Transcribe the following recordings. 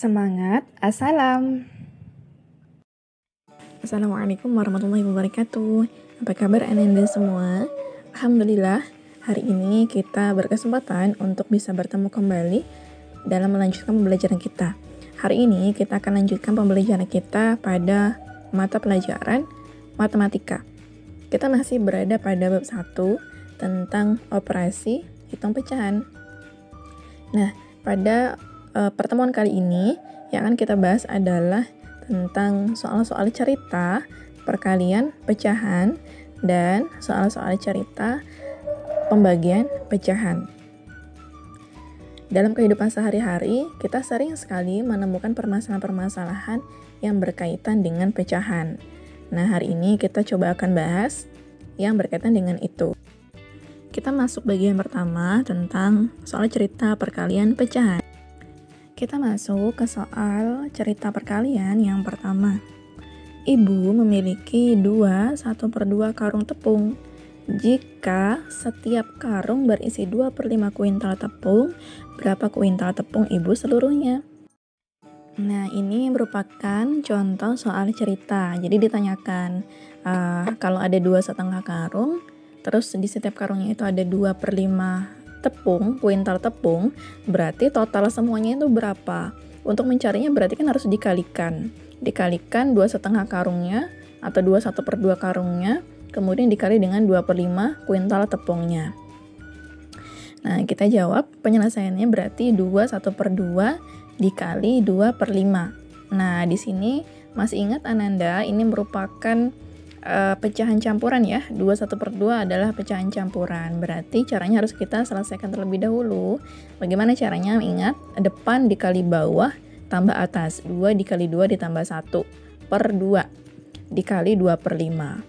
Semangat, assalam. Assalamualaikum warahmatullahi wabarakatuh. Apa kabar Ananda semua? Alhamdulillah, hari ini kita berkesempatan untuk bisa bertemu kembali dalam melanjutkan pembelajaran kita. Hari ini kita akan lanjutkan pembelajaran kita pada mata pelajaran matematika. Kita masih berada pada bab 1 tentang operasi hitung pecahan. Nah, pada pertemuan kali ini yang akan kita bahas adalah tentang soal-soal cerita, perkalian, pecahan, dan soal-soal cerita pembagian pecahan. Dalam kehidupan sehari-hari, kita sering sekali menemukan permasalahan-permasalahan yang berkaitan dengan pecahan. Nah, hari ini kita coba akan bahas yang berkaitan dengan itu. Kita masuk bagian pertama tentang soal cerita perkalian pecahan. Kita masuk ke soal cerita perkalian yang pertama. Ibu memiliki 1/2 karung tepung. Jika setiap karung berisi 2/5 kuintal tepung, berapa kuintal tepung ibu seluruhnya? Nah, ini merupakan contoh soal cerita. Jadi ditanyakan, kalau ada 2,5 karung, terus di setiap karungnya itu ada 2/5 tepung, kuintal tepung, berarti total semuanya itu berapa? Untuk mencarinya berarti kan harus dikalikan 2,5 karungnya atau 1/2 karungnya, kemudian dikali dengan 2/5 kuintal tepungnya. Nah, kita jawab penyelesaiannya berarti 1/2 dikali 2/5. Nah, di sini masih ingat Ananda, ini merupakan pecahan campuran ya. 2/1/2 adalah pecahan campuran. Berarti caranya harus kita selesaikan terlebih dahulu. Bagaimana caranya? Ingat, depan dikali bawah tambah atas. 2 dikali 2 ditambah 1/2 dikali 2/5.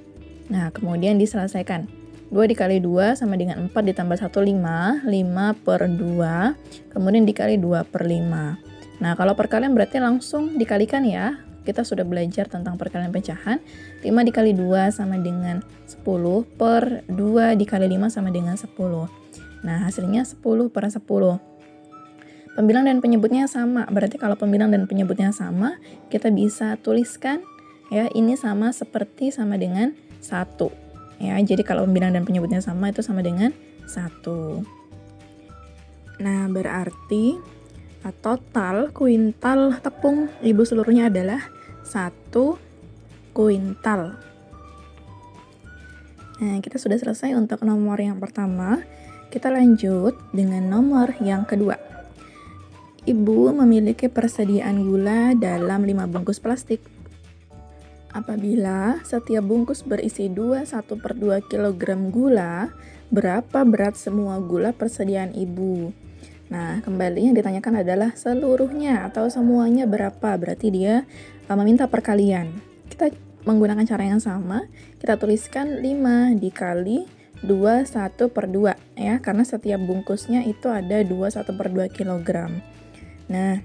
Nah, kemudian diselesaikan. 2 dikali 2 sama dengan 4 ditambah 1, 5/2. Kemudian dikali 2/5. Nah, kalau perkalian berarti langsung dikalikan ya. Kita sudah belajar tentang perkalian pecahan. 5 dikali 2 sama dengan 10, per 2 dikali 5 sama dengan 10. Nah, hasilnya 10/10. Pembilang dan penyebutnya sama. Berarti kalau pembilang dan penyebutnya sama, kita bisa tuliskan ya, ini sama seperti sama dengan 1. Ya, jadi kalau pembilang dan penyebutnya sama itu sama dengan 1. Nah, berarti total kuintal tepung ibu seluruhnya adalah 1 kuintal. Nah, kita sudah selesai untuk nomor yang pertama. Kita lanjut dengan nomor yang kedua. Ibu memiliki persediaan gula dalam 5 bungkus plastik. Apabila setiap bungkus berisi 1/2 kg gula, berapa berat semua gula persediaan ibu? Nah, kembali yang ditanyakan adalah seluruhnya atau semuanya berapa. Berarti dia meminta perkalian. Kita menggunakan cara yang sama. Kita tuliskan 5 dikali 1/2 ya, karena setiap bungkusnya itu ada 1/2 kg. Nah,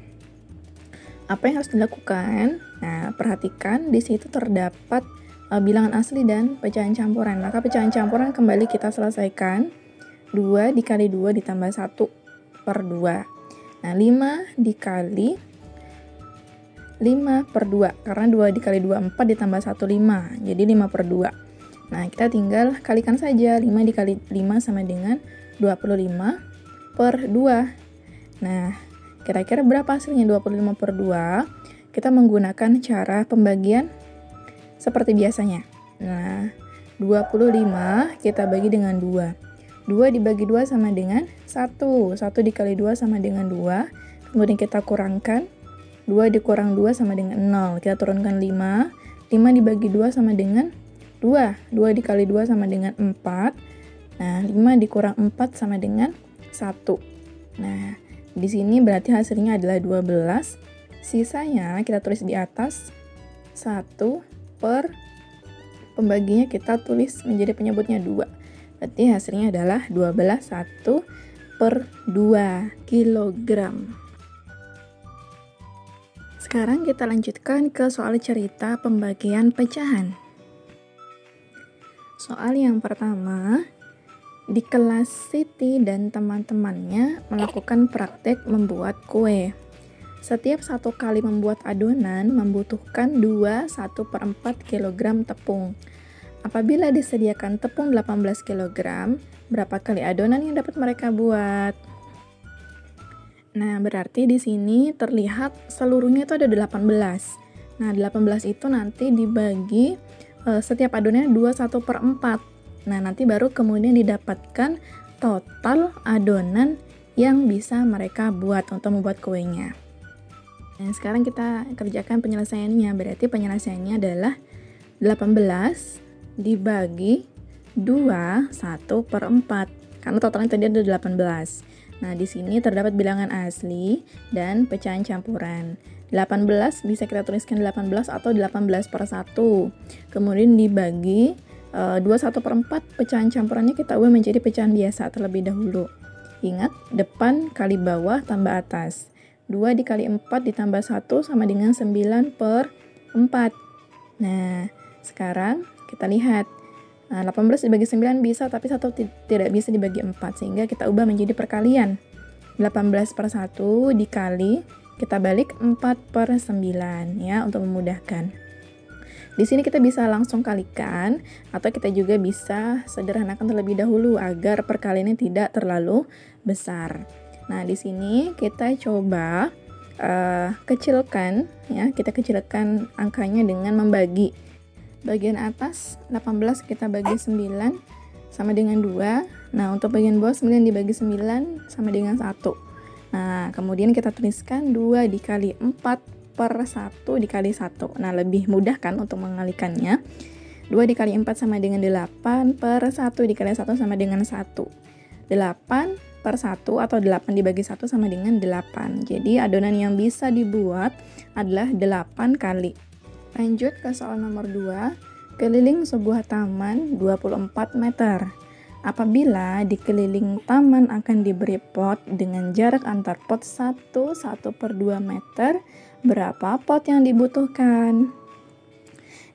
apa yang harus dilakukan? Nah, perhatikan di situ terdapat bilangan asli dan pecahan campuran. Maka pecahan campuran kembali kita selesaikan. 2 dikali 2 ditambah 1/2. Nah, 5 dikali 5/2. Karena 2 dikali 2, 4 ditambah 1, 5. Jadi 5/2. Nah, kita tinggal kalikan saja. 5 dikali 5 sama dengan 25/2. Nah, kira-kira berapa hasilnya 25/2? Kita menggunakan cara pembagian seperti biasanya. Nah, 25 kita bagi dengan 2. 2 dibagi 2 sama dengan 1. 1 dikali 2 sama dengan 2. Kemudian kita kurangkan. 2 dikurang 2 sama dengan 0. Kita turunkan 5. 5 dibagi 2 sama dengan 2. 2 dikali 2 sama dengan 4. Nah, 5 dikurang 4 sama dengan 1. Nah, di sini berarti hasilnya adalah 12. Sisanya kita tulis di atas 1 per pembaginya kita tulis menjadi penyebutnya 2. Berarti hasilnya adalah 12 1/2 kilogram. Sekarang kita lanjutkan ke soal cerita pembagian pecahan. Soal yang pertama, di kelas Siti dan teman-temannya melakukan praktek membuat kue. Setiap satu kali membuat adonan membutuhkan 1/4 kg tepung. Apabila disediakan tepung 18 kg, berapa kali adonan yang dapat mereka buat? Nah, berarti di sini terlihat seluruhnya itu ada 18. Nah, 18 itu nanti dibagi setiap adonannya 1/4. Nah, nanti baru kemudian didapatkan total adonan yang bisa mereka buat untuk membuat kuenya. Nah, sekarang kita kerjakan penyelesaiannya. Berarti penyelesaiannya adalah 18 dibagi 2 1/4. Karena totalnya tadi ada 18. Nah, di sini terdapat bilangan asli dan pecahan campuran. 18 bisa kita tuliskan 18 atau 18/1. Kemudian dibagi 2 1/4, pecahan campurannya kita ubah menjadi pecahan biasa terlebih dahulu. Ingat, depan kali bawah tambah atas. 2 dikali 4 ditambah 1 sama dengan 9/4. Nah, sekarang kita lihat. 18 dibagi 9 bisa, tapi 1 tidak bisa dibagi 4, sehingga kita ubah menjadi perkalian. 18/1 dikali, kita balik 4/9 ya, untuk memudahkan. Di sini kita bisa langsung kalikan, atau kita juga bisa sederhanakan terlebih dahulu agar perkaliannya tidak terlalu besar. Nah, di sini kita coba kecilkan ya, kita kecilkan angkanya dengan membagi. Bagian atas 18 kita bagi 9 sama dengan 2. Nah, untuk bagian bawah 9 dibagi 9 sama dengan 1. Nah, kemudian kita tuliskan 2 dikali 4/1 dikali 1. Nah, lebih mudah kan untuk mengalikannya. 2 dikali 4 sama dengan 8/1 dikali 1 sama dengan 1. 8/1 atau 8 dibagi 1 sama dengan 8. Jadi adonan yang bisa dibuat adalah 8 kali. Lanjut ke soal nomor 2. Keliling sebuah taman 24 meter. Apabila di keliling taman akan diberi pot dengan jarak antar pot 1/2 meter, berapa pot yang dibutuhkan?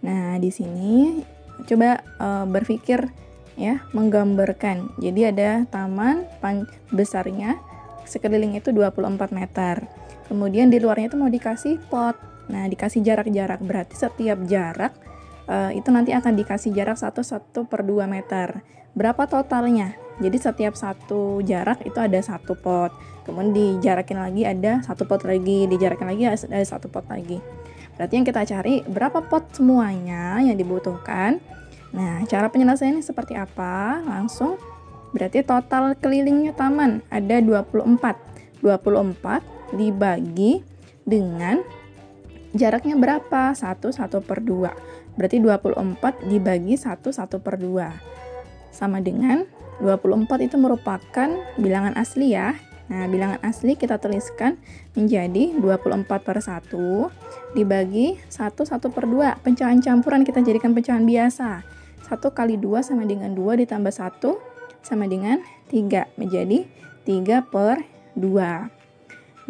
Nah, di sini coba berpikir ya, menggambarkan. Jadi ada taman besarnya sekeliling itu 24 meter. Kemudian di luarnya itu mau dikasih pot. Nah, dikasih jarak-jarak, berarti setiap jarak itu nanti akan dikasih jarak 1/2 meter. Berapa totalnya? Jadi setiap satu jarak itu ada 1 pot. Kemudian dijarakin lagi ada 1 pot lagi, dijarakin lagi ada 1 pot lagi. Berarti yang kita cari berapa pot semuanya yang dibutuhkan. Nah, cara penyelesaiannya seperti apa? Langsung, berarti total kelilingnya taman ada 24. 24 dibagi dengan jaraknya berapa? 1/2. Berarti 24 dibagi 1/2. Sama dengan 24 itu merupakan bilangan asli ya. Nah, bilangan asli kita tuliskan menjadi 24/1 dibagi 1/2. Pecahan campuran kita jadikan pecahan biasa. 1 kali 2 sama dengan 2 ditambah 1 sama dengan 3. Menjadi 3/2.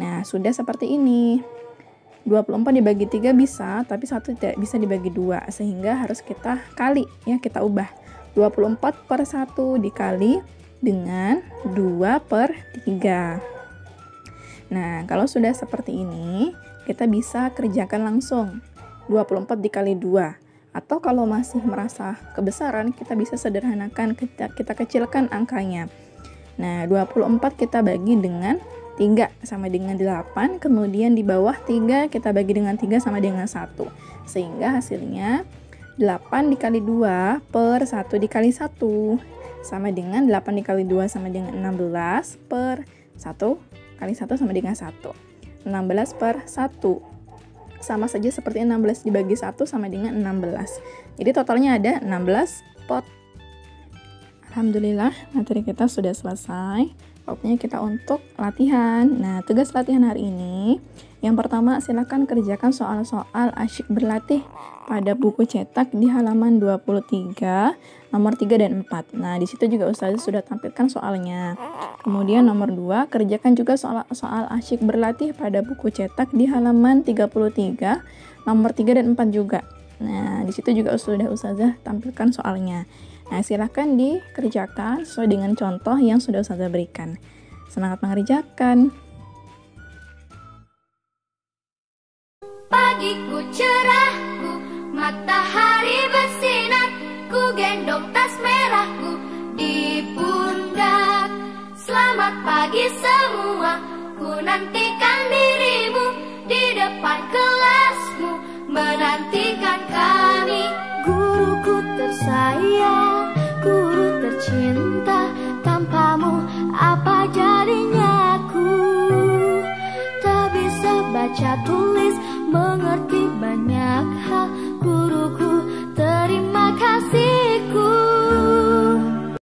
Nah, sudah seperti ini. 24 dibagi 3 bisa, tapi 1 tidak bisa dibagi 2, sehingga harus kita kali ya, kita ubah. 24/1 dikali dengan 2/3. Nah, kalau sudah seperti ini, kita bisa kerjakan langsung 24 dikali 2. Atau kalau masih merasa kebesaran, kita bisa sederhanakan, kita kecilkan angkanya. Nah, 24 kita bagi dengan 3 sama dengan 8, kemudian di bawah 3 kita bagi dengan 3 sama dengan 1. Sehingga hasilnya 8 dikali 2/1 dikali 1 sama dengan 8 dikali 2 sama dengan 16/1 kali 1 sama dengan 1. 16/1. Sama saja seperti 16 dibagi 1 sama dengan 16. Jadi totalnya ada 16 pot. Alhamdulillah, materi kita sudah selesai. Waktunya kita untuk latihan. Nah, tugas latihan hari ini, yang pertama silakan kerjakan soal-soal asyik berlatih pada buku cetak di halaman 23, nomor 3 dan 4. Nah, di situ juga Ustazah sudah tampilkan soalnya. Kemudian nomor 2, kerjakan juga soal asyik berlatih pada buku cetak di halaman 33, nomor 3 dan 4 juga. Nah, di situ juga sudah Ustazah tampilkan soalnya. Nah, silakan dikerjakan sesuai dengan contoh yang sudah Ustazah berikan. Semangat mengerjakan! pagiku cerahku, matahari bersinar, ku gendong tas merahku di pundak. Selamat pagi semua, ku nantikan dirimu di depan kelasmu, menantikan kami. Guruku tersayang, guru tercinta, tanpamu apa jadinya aku? Tak bisa baca tulis